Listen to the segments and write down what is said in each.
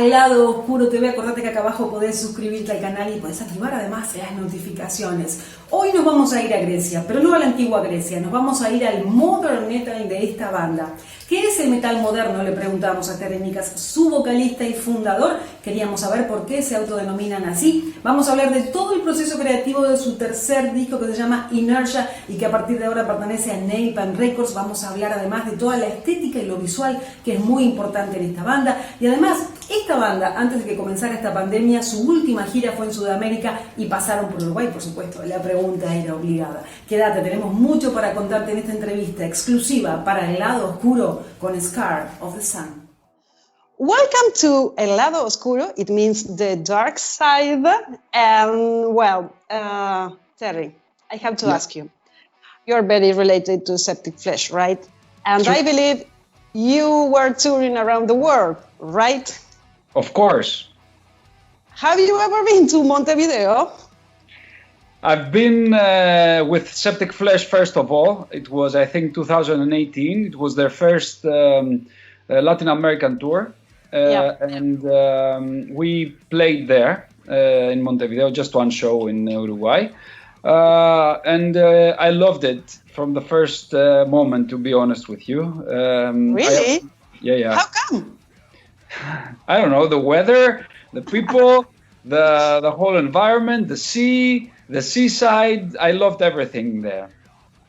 al Lado Oscuro TV. Acordate que acá abajo podés suscribirte al canal y podés activar además las notificaciones. Hoy nos vamos a ir a Grecia, pero no a la antigua Grecia, nos vamos a ir al modern metal de esta banda. ¿Qué es el metal moderno? Le preguntamos a Terry Nikas, su vocalista y fundador. Queríamos saber por qué se autodenominan así. Vamos a hablar de todo el proceso creativo de su tercer disco que se llama Inertia y que a partir de ahora pertenece a Napalm Records. Vamos a hablar además de toda la estética y lo visual que es muy importante en esta banda. Y además, esta banda, antes de que comenzara esta pandemia, su última gira fue en Sudamérica y pasaron por Uruguay, por supuesto. La pregunta era obligada. Quédate, tenemos mucho para contarte en esta entrevista exclusiva para el Lado Oscuro con Scar of the Sun. Welcome to El Lado Oscuro. It means the dark side. And well, Terry, I have to ask you. You're very related to Septicflesh, right? And Sure. I believe you were touring around the world, right? Of course. Have you ever been to Montevideo? I've been with Septicflesh first of all. It was, I think, 2018. It was their first Latin American tour. And we played there in Montevideo, just one show in Uruguay. And I loved it from the first moment, to be honest with you. Really? Yeah. How come? I don't know, the weather, the people, the whole environment, the sea, the seaside. I loved everything there.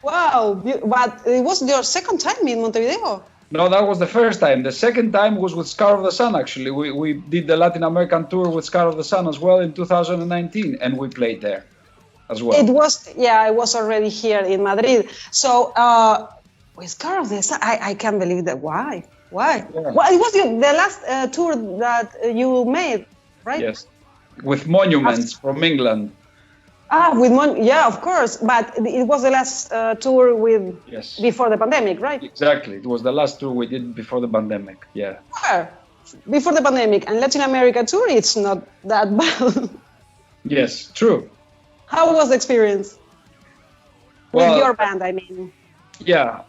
Wow, but it was your second time in Montevideo. No, that was the first time. The second time was with Scar of the Sun, actually. We did the Latin American tour with Scar of the Sun as well in 2019, and we played there as well. It was, I was already here in Madrid. So, with Scar of the Sun, I can't believe that. Why? Yeah. Well, it was the last tour that you made, right? Yes, with Monuments from England. Yeah, of course. But it was the last tour with before the pandemic, right? Exactly. It was the last tour we did before the pandemic. Yeah. Well, before the pandemic and Latin America tour, it's not that bad. Yes, true. How was the experience with your band? I mean. Yeah.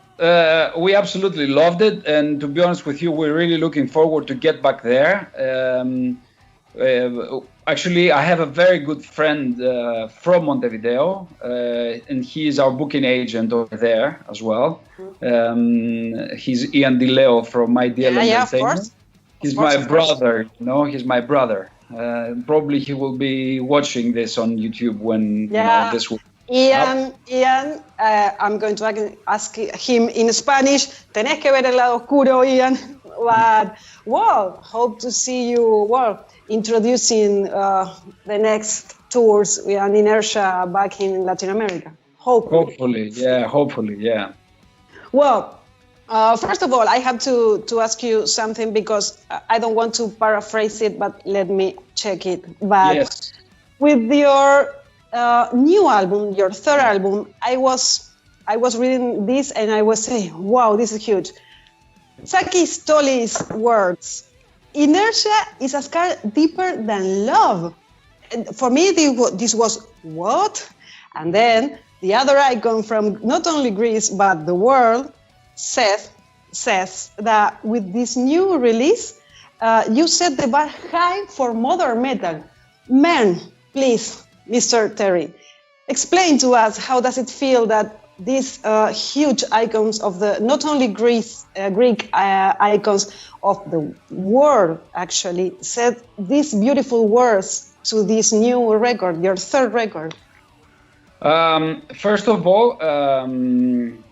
We absolutely loved it, and to be honest with you, we're really looking forward to get back there. Actually, I have a very good friend from Montevideo, and he is our booking agent over there as well. He's Ian DiLeo from My DL Entertainment. He's my brother, he's my brother. Probably he will be watching this on YouTube when this will. Ian, I'm going to ask him in Spanish. Tenés que ver El Lado Oscuro, Ian. But, hope to see you, introducing the next tours and Inertia back in Latin America. Hopefully, yeah. Well, first of all, I have to ask you something because I don't want to paraphrase it, but let me check it. But with your new album, your third album, I was reading this and I was saying, wow, this is huge. Saki Stoli's words, Inertia is a scar deeper than love. And for me, this was what? And then the other icon from not only Greece, but the world, Seth, says that with this new release, you set the bar high for modern metal. Man, please, Mr. Terry, explain to us how does it feel that these huge icons of the not only Greek icons of the world actually said these beautiful words to this new record, your third record. First of all,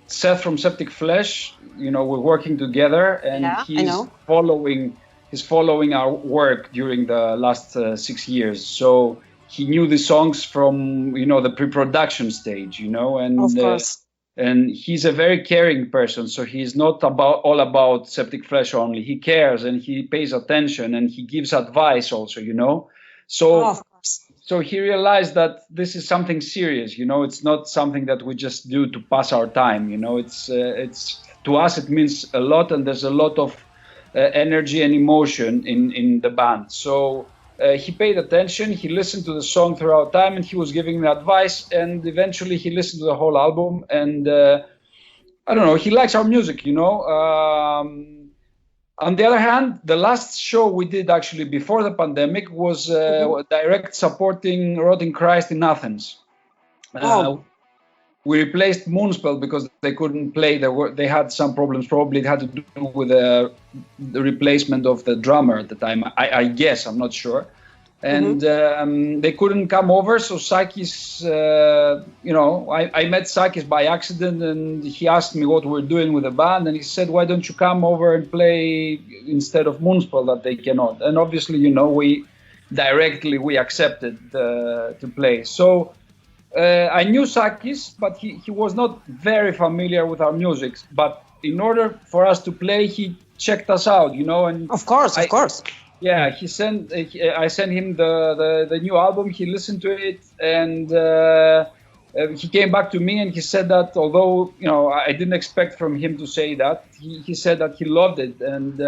Seth from Septicflesh, we're working together, and he's following our work during the last 6 years. So he knew the songs from, the pre-production stage, and of course. And he's a very caring person. So he's not all about Septicflesh only. He cares and he pays attention and he gives advice also, So, of course. So he realized that this is something serious, It's not something that we just do to pass our time, It's to us it means a lot, and there's a lot of energy and emotion in the band. So. He paid attention, he listened to the song throughout time, and he was giving me advice, and eventually he listened to the whole album, and I don't know, he likes our music, On the other hand, the last show we did actually before the pandemic was direct supporting Rotting Christ in Athens. We replaced Moonspell because they couldn't play. They had some problems. Probably it had to do with the replacement of the drummer at the time. I guess, I'm not sure. And they couldn't come over, so Sakis, I met Sakis by accident, and he asked me what we're doing with the band, and he said, why don't you come over and play instead of Moonspell that they cannot? And obviously, we accepted to play. So I knew Sakis, but he was not very familiar with our music. But in order for us to play, he checked us out, and Of course. Yeah, I sent him the new album. He listened to it, and he came back to me and he said that although I didn't expect from him to say that, he said that he loved it, and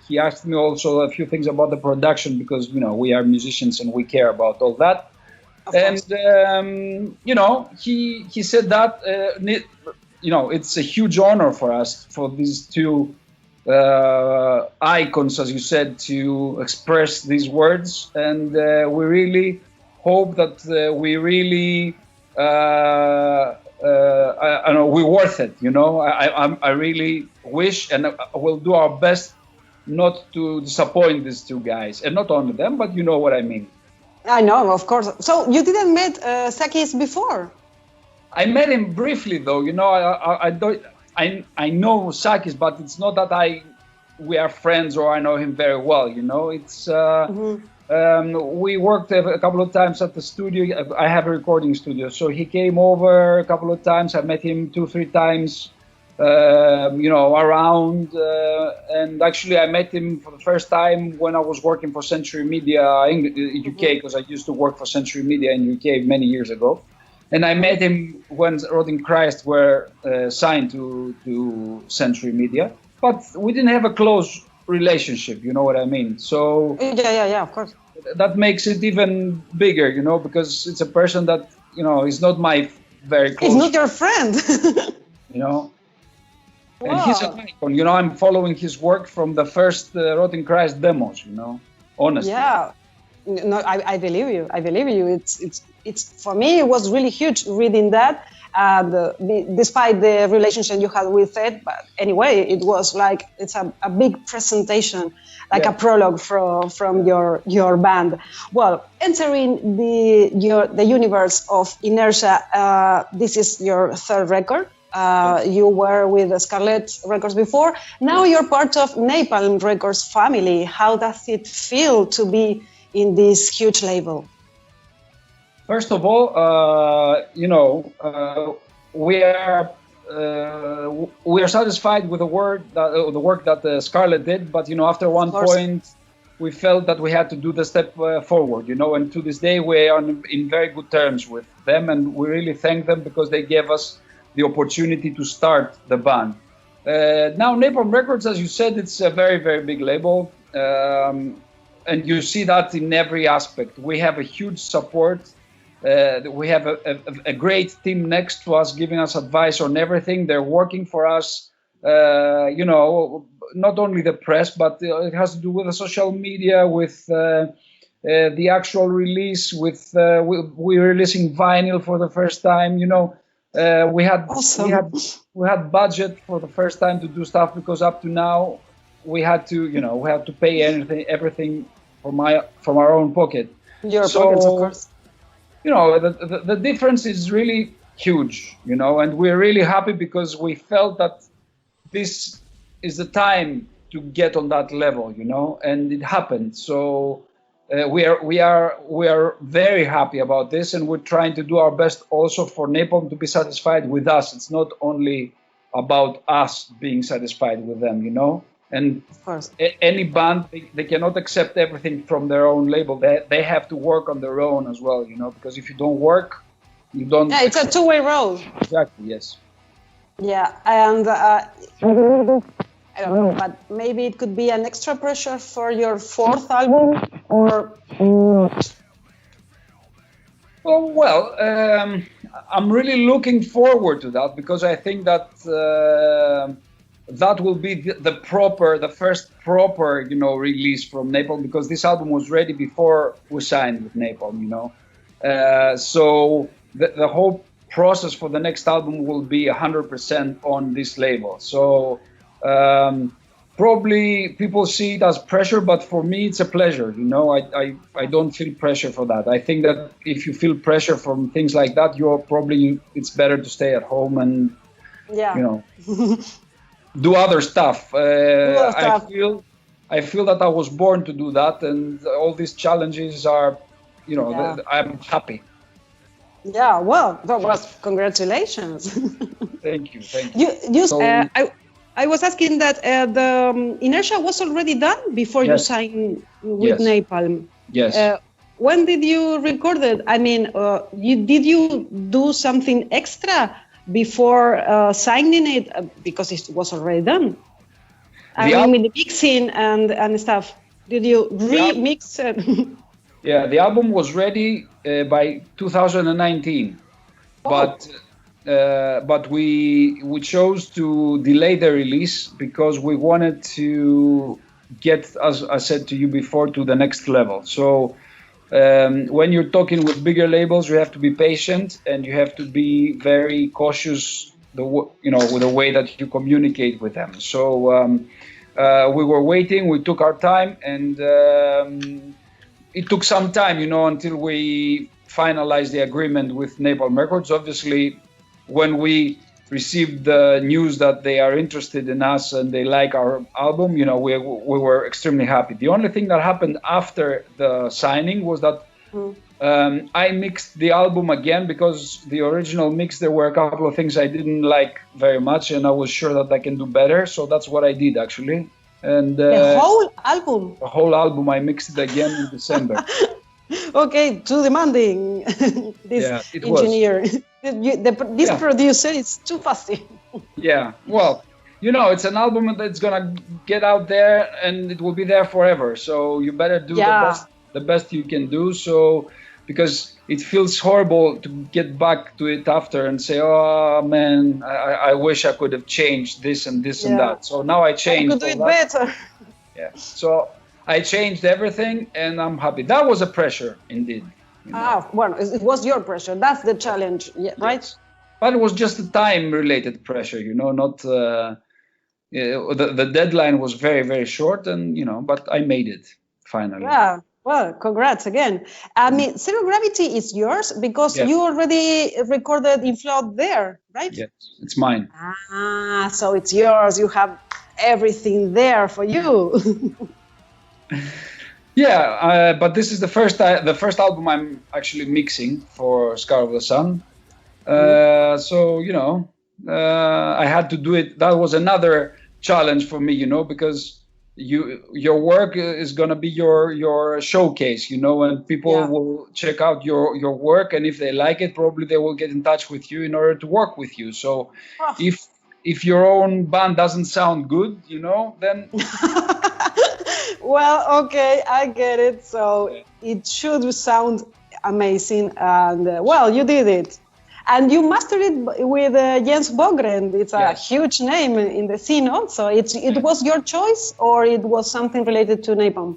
he asked me also a few things about the production because we are musicians and we care about all that. And he said that it's a huge honor for us, for these two icons, as you said, to express these words, and we really hope that we're worth it. I really wish, and I will do our best not to disappoint these two guys, and not only them, but you know what I mean. I know, of course. So you didn't meet Sakis before? I met him briefly, though. I know Sakis, but it's not that we are friends or I know him very well. It's we worked a couple of times at the studio. I have a recording studio, so he came over a couple of times. I met him 2-3 times, around. And actually, I met him for the first time when I was working for Century Media in UK, because I used to work for Century Media in UK many years ago. And I met him when Rotting Christ were signed to Century Media, but we didn't have a close relationship. You know what I mean? So yeah, of course. That makes it even bigger, because it's a person that is not my very close. He's not your friend. Wow. And he's an icon. I'm following his work from the first Rotting Christ demos. Honestly. Yeah. No, I believe you. It's for me, it was really huge reading that, despite the relationship you had with it. But anyway, it was like it's a big presentation, like a prologue from your band. Well, entering the universe of Inertia, this is your third record. You were with Scarlet Records before. Now you're part of Napalm Records family. How does it feel to be in this huge label? First of all, we are satisfied with the work that Scarlett did, but after one point, we felt that we had to do the step forward. And to this day, we are in very good terms with them, and we really thank them because they gave us the opportunity to start the band. Now, Napalm Records, as you said, it's a very, very big label. And you see that in every aspect. We have a huge support. We have a great team next to us giving us advice on everything. They're working for us, not only the press, but it has to do with the social media, with the actual release, we're releasing vinyl for the first time. We had budget for the first time to do stuff, because up to now we had to pay everything from our own pocket. Your pockets, of course. The difference is really huge, and we're really happy because we felt that this is the time to get on that level, and it happened. So we are very happy about this, and we're trying to do our best also for Napalm to be satisfied with us. It's not only about us being satisfied with them, And of course, any band, they cannot accept everything from their own label. They have to work on their own as well, because if you don't work, you don't... Yeah, it's a two-way road. Exactly, yes. Yeah, and I don't know, but maybe it could be an extra pressure for your fourth album, or... Well, I'm really looking forward to that, because I think that... that will be the first proper, release from Napalm, because this album was ready before we signed with Napalm, so the whole process for the next album will be 100% on this label. So probably people see it as pressure, but for me it's a pleasure. I don't feel pressure for that. I think that if you feel pressure from things like that, it's better to stay at home and do other stuff. I feel that I was born to do that, and all these challenges are, I'm happy. Yeah, well, that was congratulations. Thank you. I was asking that the Inertia was already done before you signed with Napalm. Yes. When did you record it? I mean, did you do something extra before signing it, because it was already done? I mean, the mixing and stuff. Did you remix it? Yeah, the album was ready by 2019, but we chose to delay the release because we wanted to get, as I said to you before, to the next level. So when you're talking with bigger labels, you have to be patient and you have to be very cautious, with the way that you communicate with them. So we were waiting, we took our time, and it took some time, until we finalized the agreement with Napalm Records. Obviously, when we received the news that they are interested in us and they like our album, we were extremely happy. The only thing that happened after the signing was that I mixed the album again, because the original mix, there were a couple of things I didn't like very much, and I was sure that I can do better. So that's what I did, actually. And the whole album? The whole album, I mixed it again in December. Okay, too demanding, this engineer. This producer is too fussy. Yeah, well, it's an album that's gonna get out there and it will be there forever. So you better do the best you can do. So, because it feels horrible to get back to it after and say, oh man, I wish I could have changed this and this and that. So now I changed. I could do it better. Yeah. So I changed everything and I'm happy. That was a pressure indeed. Well, it was your pressure. That's the challenge, right? Yes. But it was just a time-related pressure, not the deadline was very, very short, and but I made it finally. Yeah. Well, congrats again. I mean, Zero Gravity is yours because you already recorded in Flood there, right? Yes, it's mine. So it's yours. You have everything there for you. Yeah, but this is the first album I'm actually mixing for Scar of the Sun. So I had to do it. That was another challenge for me, because your work is gonna be your showcase, and people will check out your work, and if they like it, probably they will get in touch with you in order to work with you. So if your own band doesn't sound good, then well, okay, I get it. So it should sound amazing, and well, you did it. And you mastered it with Jens Bogren. It's a huge name in the scene also. It was your choice, or it was something related to Napalm?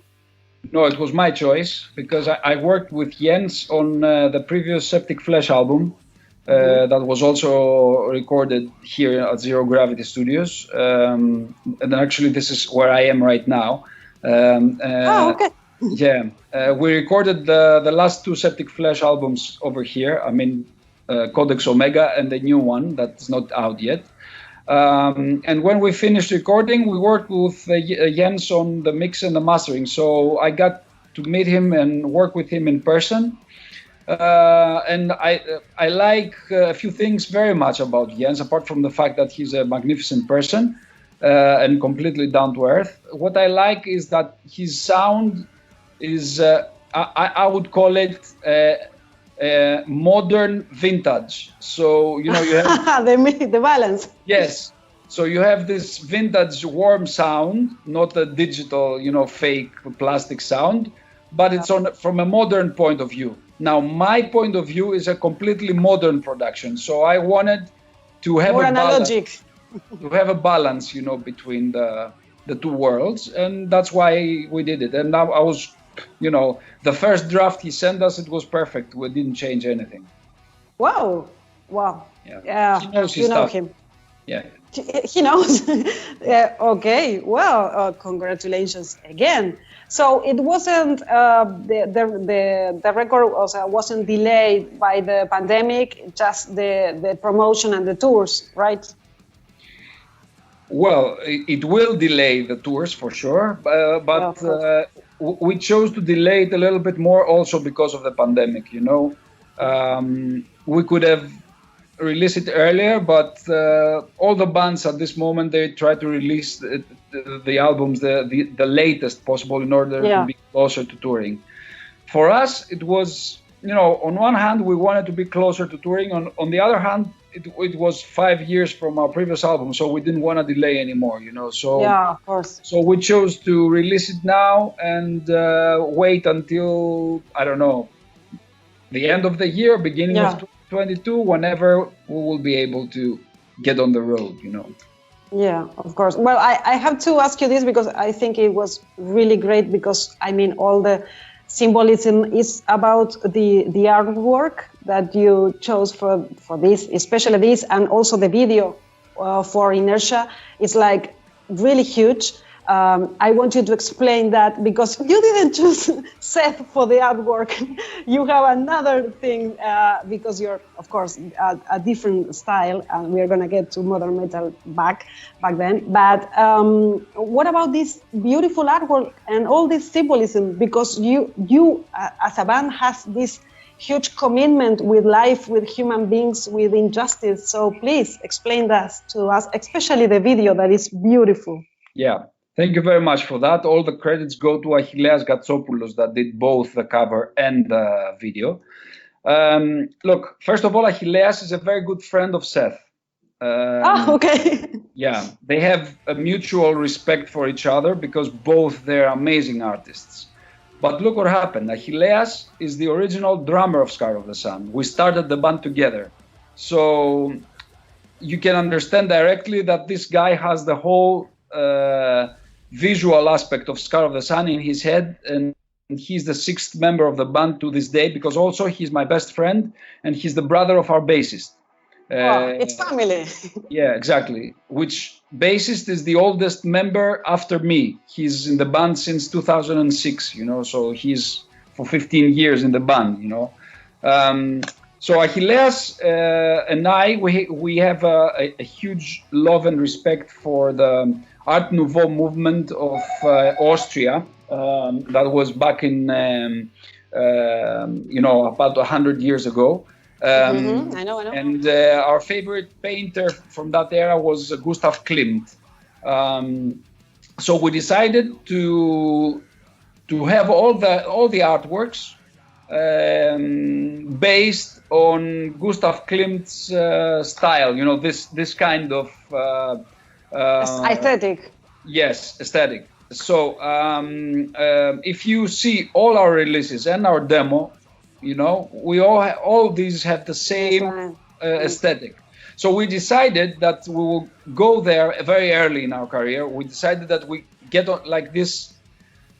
No, it was my choice, because I worked with Jens on the previous Septicflesh album that was also recorded here at Zero Gravity Studios. And actually, this is where I am right now. Okay. Yeah, we recorded the last two Septicflesh albums over here. I mean, Codex Omega and the new one that's not out yet. And when we finished recording, we worked with Jens on the mix and the mastering. So I got to meet him and work with him in person. And I like a few things very much about Jens, apart from the fact that he's a magnificent person and completely down to earth. What I like is that his sound is, I would call it modern vintage. So you have the balance. Yes. So you have this vintage warm sound, not a digital, fake plastic sound, but it's from a modern point of view. Now my point of view is a completely modern production. So I wanted to have more a balance. analogic. have a balance, you know, between the two worlds, and that's why we did it. And I was, you know, the first draft he sent us, it was perfect. We didn't change anything. Wow. Yeah. He knows his you know stuff. him. Yeah. He knows. Yeah, okay. Well, congratulations again. So it wasn't the record wasn't delayed by the pandemic, just the promotion and the tours, right? Well, it will delay the tours for sure, but we chose to delay it a little bit more also because of the pandemic. You know, we could have released it earlier, but all the bands at this moment, they try to release the albums the latest possible in order to be closer to touring. For us, it was, you know, on one hand we wanted to be closer to touring. On the other hand, it was 5 years from our previous album, so we didn't want to delay anymore, you know. So yeah, of course. So we chose to release it now and wait until, I don't know, the end of the year, beginning of 2022, whenever we will be able to get on the road, you know. Yeah, of course. Well, I have to ask you this because I think it was really great, because I mean all the symbolism is about the artwork that you chose for this, especially this, and also the video for Inertia. It's like really huge. I want you to explain that, because you didn't choose Seth for the artwork. You have another thing, because you're, of course, a different style, and we're going to get to modern metal back then. But what about this beautiful artwork and all this symbolism? Because you as a band, has this huge commitment with life, with human beings, with injustice. So please explain that to us, especially the video that is beautiful. Yeah. Thank you very much for that. All the credits go to Achilleas Gatsopoulos that did both the cover and the video. Look, first of all, Achilleas is a very good friend of Seth. Okay. Yeah, they have a mutual respect for each other because both they're amazing artists. But look what happened. Achilleas is the original drummer of Scar of the Sun. We started the band together. So you can understand directly that this guy has the whole visual aspect of Scar of the Sun in his head, and he's the sixth member of the band to this day, because also he's my best friend and he's the brother of our bassist. It's family. Yeah, exactly. Which bassist is the oldest member after me. He's in the band since 2006, you know, so he's for 15 years in the band, you know. So Achilleas and I, we have a huge love and respect for the Art Nouveau movement of Austria that was back in, you know, about 100 years ago. I know. And our favorite painter from that era was Gustav Klimt. So we decided to have all the artworks based on Gustav Klimt's style, you know, this kind of aesthetic. Yes, aesthetic. So if you see all our releases and our demo, you know, we all these have the same aesthetic. So we decided that we will go there very early in our career. We decided that we get on like this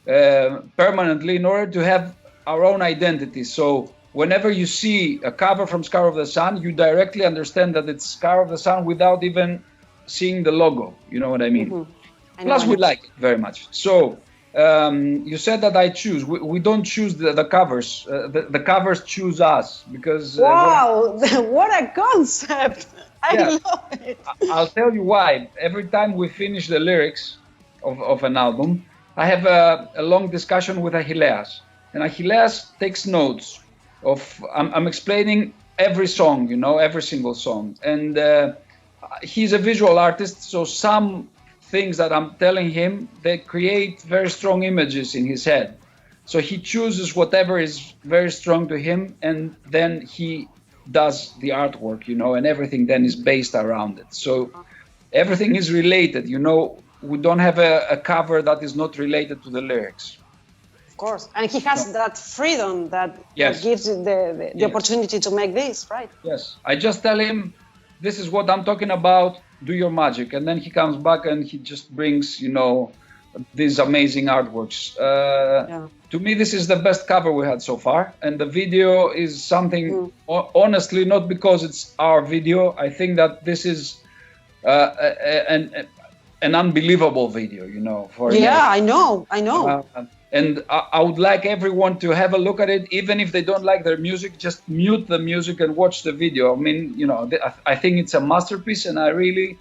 permanently in order to have our own identity. So whenever you see a cover from Scar of the Sun, you directly understand that it's Scar of the Sun without even seeing the logo. You know what I mean? Plus, we like it very much. So you said that I choose. We don't choose the covers. The covers choose us because. Wow! What a concept! I love it. I'll tell you why. Every time we finish the lyrics of an album, I have a long discussion with Achilleas. And Achilleas takes notes of, I'm explaining every song, you know, every single song. And he's a visual artist, so some things that I'm telling him, they create very strong images in his head. So he chooses whatever is very strong to him, and then he does the artwork, you know, and everything then is based around it. So everything is related, you know, we don't have a cover that is not related to the lyrics. Of course, and he has that freedom that gives you the opportunity to make this, right? Yes, I just tell him, this is what I'm talking about, do your magic. And then he comes back and he just brings, you know, these amazing artworks. To me, this is the best cover we had so far. And the video is something, honestly, not because it's our video. I think that this is an unbelievable video, you know. I know. And I would like everyone to have a look at it, even if they don't like their music, just mute the music and watch the video. I mean, you know, I think it's a masterpiece, and I really,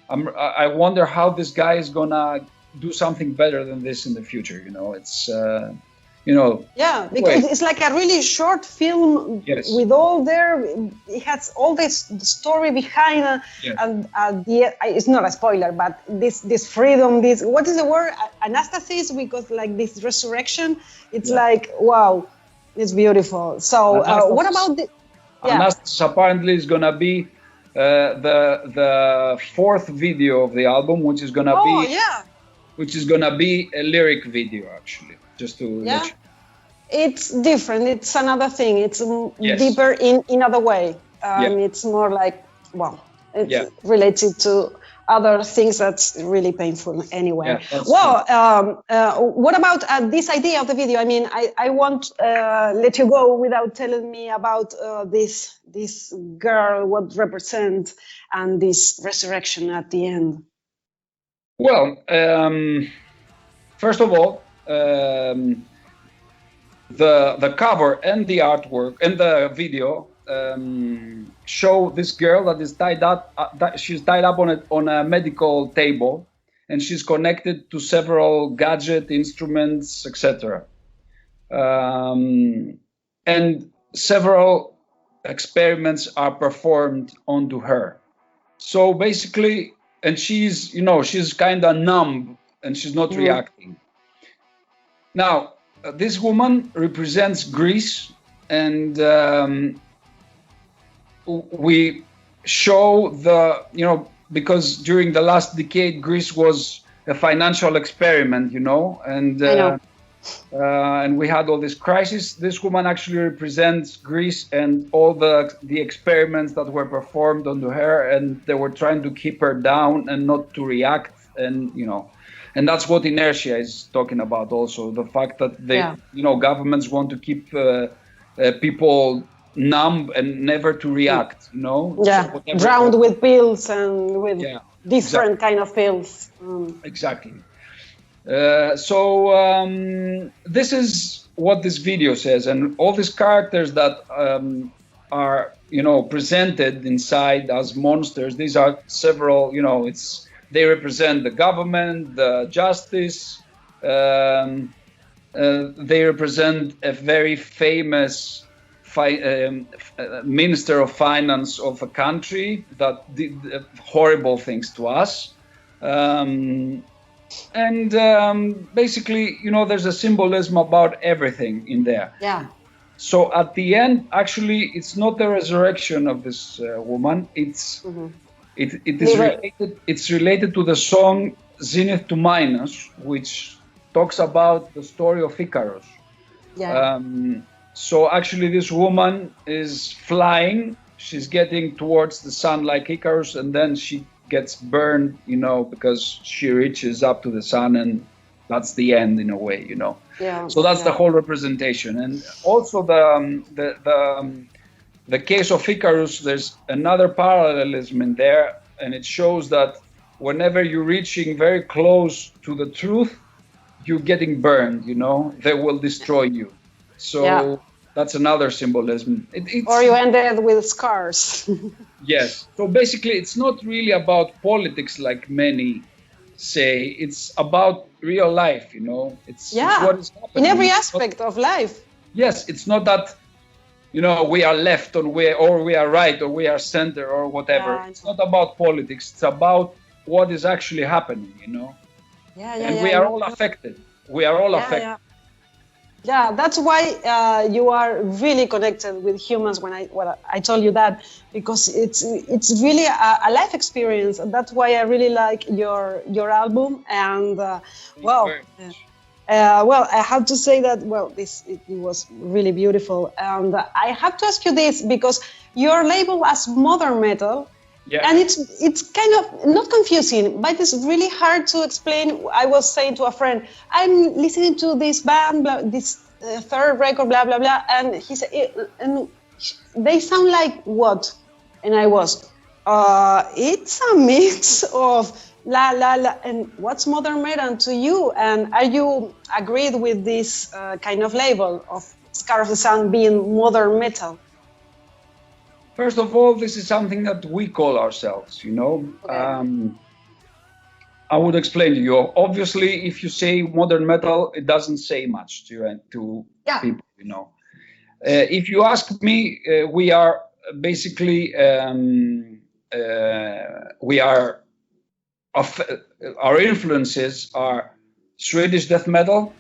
I wonder how this guy is gonna do something better than this in the future. You know, it's, you know. Yeah, because it's like a really short film with all it has all this story behind, and it's not a spoiler, but this freedom, what is the word? Anastasis, because like this resurrection, it's like, wow, it's beautiful. So what about the... Anastasis apparently is gonna be the fourth video of the album, which is gonna be a lyric video, actually, just to let you. It's different. It's another thing. It's deeper in another way. It's more like, well, it's related to other things that's really painful anyway. What about this idea of the video? I mean, I won't let you go without telling me about this girl, what represents, and this resurrection at the end. Well, first of all, the cover and the artwork and the video show this girl that is tied up. She's tied up on a medical table, and she's connected to several gadget instruments, etc. And several experiments are performed onto her. So basically, and she's, you know, she's kind of numb and she's not reacting. Now, this woman represents Greece, and we show because during the last decade, Greece was a financial experiment, you know, and we had all this crisis. This woman actually represents Greece and all the experiments that were performed onto her, and they were trying to keep her down and not to react, and, you know. And that's what Inertia is talking about also, the fact that governments want to keep people numb and never to react, you know? Yeah, so drowned with pills and with different kind of pills. Exactly. So this is what this video says, and all these characters that are, you know, presented inside as monsters, these are several, you know, they represent the government, the justice. They represent a very famous minister of finance of a country that did horrible things to us. Basically, you know, there's a symbolism about everything in there. Yeah. So at the end, actually, it's not the resurrection of this woman. It's related to the song Zenith to Minus, which talks about the story of Icarus. Yeah. So actually this woman is flying, she's getting towards the sun like Icarus, and then she gets burned, you know, because she reaches up to the sun, and that's the end in a way, you know. Yeah. So that's the whole representation. And also the case of Icarus, there's another parallelism in there, and it shows that whenever you're reaching very close to the truth, you're getting burned, you know, they will destroy you. So that's another symbolism. Or you ended with scars. Yes. So basically, it's not really about politics like many say. It's about real life, you know. It's what is happening. In every aspect of life. Yes, it's not that, you know, we are left or we are right or we are center or whatever. It's not about politics. It's about what is actually happening, you know. And we are all affected. We are all affected. Yeah, that's why you are really connected with humans when I told you that, because it's really a life experience. That's why I really like your album. And I have to say that it was really beautiful. And I have to ask you this, because you're labeled as modern metal, Yeah. And it's kind of not confusing, but it's really hard to explain. I was saying to a friend, I'm listening to this band, this third record, blah blah blah, and he said, and they sound like what? And I was, it's a mix of la la la. And what's modern metal to you? And are you agreed with this kind of label of Scar of the Sun being modern metal? First of all, this is something that we call ourselves, you know. Okay. I would explain to you. Obviously, if you say modern metal, it doesn't say much to people, you know. If you ask me, we are basically, our influences are Swedish death metal,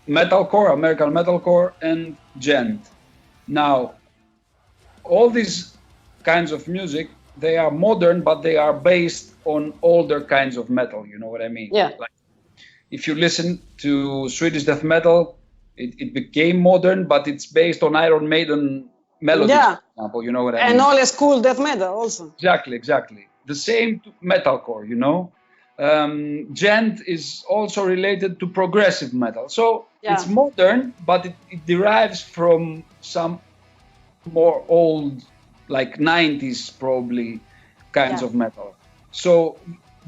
metalcore, American metalcore, and gent. Now, all these kinds of music, they are modern, but they are based on older kinds of metal. You know what I mean? Yeah. Like, if you listen to Swedish death metal, it became modern, but it's based on Iron Maiden melodies, for example. You know what I mean? And old school death metal also. Exactly. The same to metalcore, you know. Gent is also related to progressive metal. So it's modern, but it derives from some more old, like 90s probably, kinds of metal. So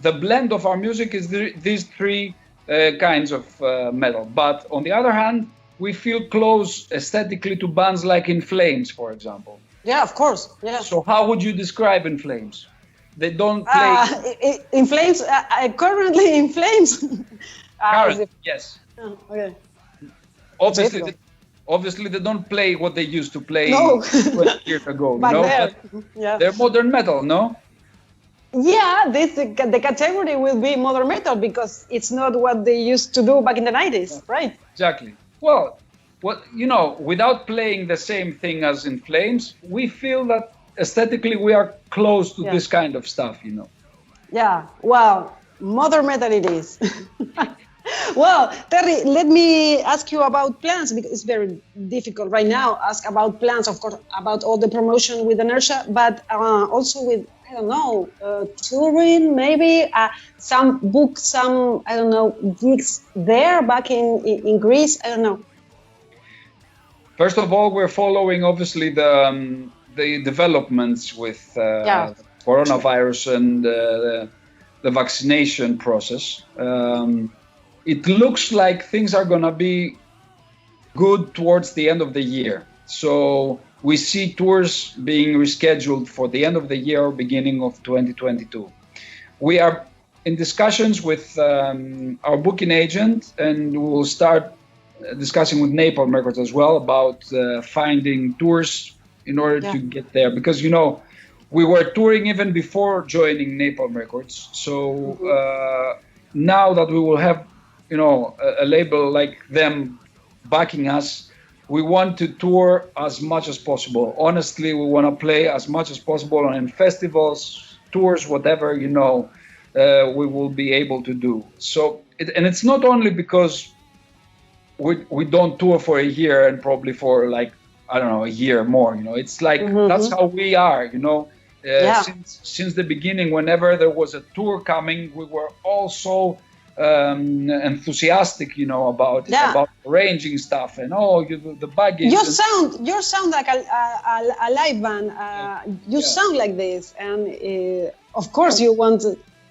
the blend of our music is these three kinds of metal. But on the other hand, we feel close aesthetically to bands like In Flames, for example. Yeah, of course. Yeah. So how would you describe In Flames? They don't play... In Flames, currently In Flames. Currently, yes. Oh, okay. Obviously, they don't play what they used to play 20 years ago. Back you know? there. They're modern metal, no? Yeah, the category will be modern metal because it's not what they used to do back in the 90s, right? Exactly. Well, without playing the same thing as In Flames, we feel that aesthetically we are close to this kind of stuff, you know. Yeah, well, modern metal it is. Well, Terry, let me ask you about plans, because it's very difficult right now. Ask about plans, of course, about all the promotion with Inertia, but also with, I don't know, touring, maybe some gigs there back in Greece. I don't know. First of all, we're following obviously the developments with coronavirus and the vaccination process. It looks like things are going to be good towards the end of the year. So we see tours being rescheduled for the end of the year or beginning of 2022. We are in discussions with our booking agent, and we will start discussing with Napalm Records as well about finding tours in order to get there. Because, you know, we were touring even before joining Napalm Records. So now that we will have, you know, a label like them backing us, we want to tour as much as possible. Honestly, we want to play as much as possible in festivals, tours, whatever, you know, we will be able to do. So, and it's not only because we don't tour for a year and probably for like, I don't know, a year more, you know, it's like, that's how we are, you know. Since the beginning, whenever there was a tour coming, we were all so enthusiastic, you know, about arranging stuff and the baggage. You sound like a live band. You sound like this, and of course you want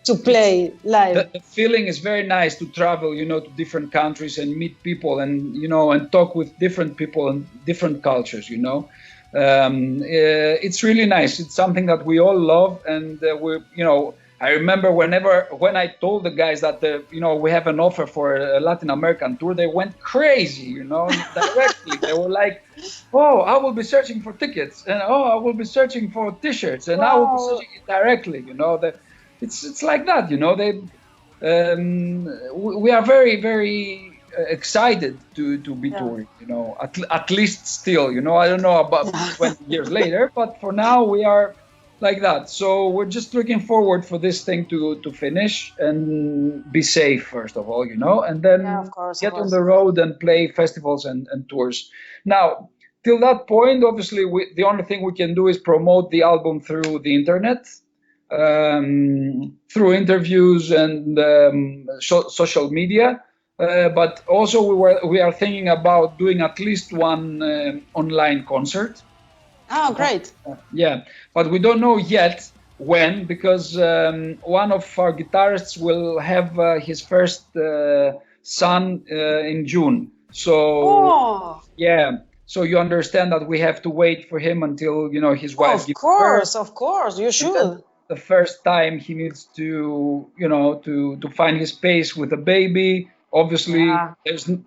to play live. The feeling is very nice to travel, you know, to different countries and meet people, and you know, and talk with different people and different cultures, you know. It's really nice. It's something that we all love, and I remember when I told the guys that we have an offer for a Latin American tour, they went crazy, you know, directly. They were like, "Oh, I will be searching for tickets, and I will be searching for T-shirts, and I will be searching it directly." You know, it's like that, you know. We are very, very excited to be touring, you know, at least still, you know. I don't know about 20 years later, but for now we are like that. So we're just looking forward for this thing to finish and be safe, first of all, you know, and then get on the road and play festivals and tours. Now, till that point, obviously, the only thing we can do is promote the album through the internet, through interviews and social media. But also we are thinking about doing at least one online concert. Oh, great. Yeah, but we don't know yet when, because one of our guitarists will have his first son in June. So yeah, so you understand that we have to wait for him until his wife gives birth. Of course, you should. The first time he needs to to find his pace with a baby. Obviously,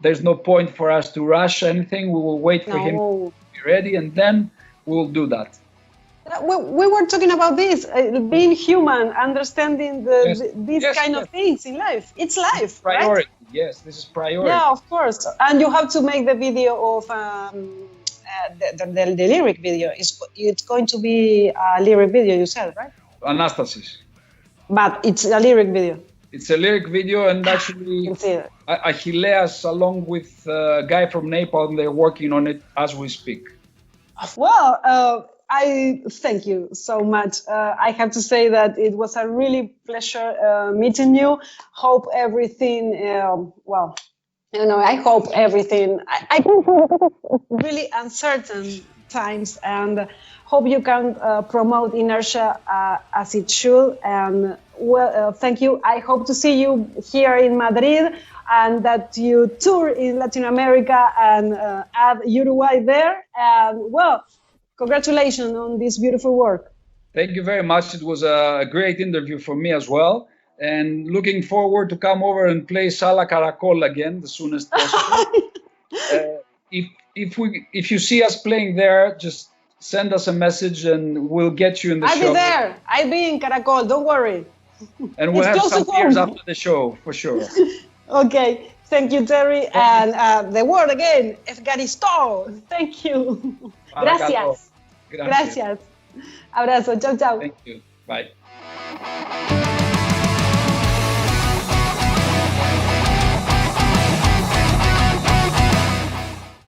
there's no point for us to rush anything. We will wait for him to be ready, and then we'll do that. We were talking about this, being human, understanding these kind of things in life. It's life, priority, right? Yes, this is priority. Yeah, of course. And you have to make the video of the lyric video. It's going to be a lyric video, you said, right? Anastasis. But it's a lyric video. It's a lyric video, and actually Achilleas, along with a guy from Napalm, they're working on it as we speak. Well, I thank you so much. I have to say that it was a really pleasure meeting you. Hope everything, I hope everything, I can feel it's really uncertain times, and hope you can promote Inertia as it should. And thank you. I hope to see you here in Madrid, and that you tour in Latin America and add Uruguay there. And congratulations on this beautiful work. Thank you very much. It was a great interview for me as well. And looking forward to come over and play Sala Caracol again the soonest possible. If you see us playing there, just send us a message and we'll get you in the show. I'll be there. I'll be in Caracol. Don't worry. And we'll have some beers after the show, for sure. Okay. Thank you, Terry. And the word again, Efgaristó. Thank you. Gracias. Gracias. Abrazo. Chau, chau. Thank you. Bye.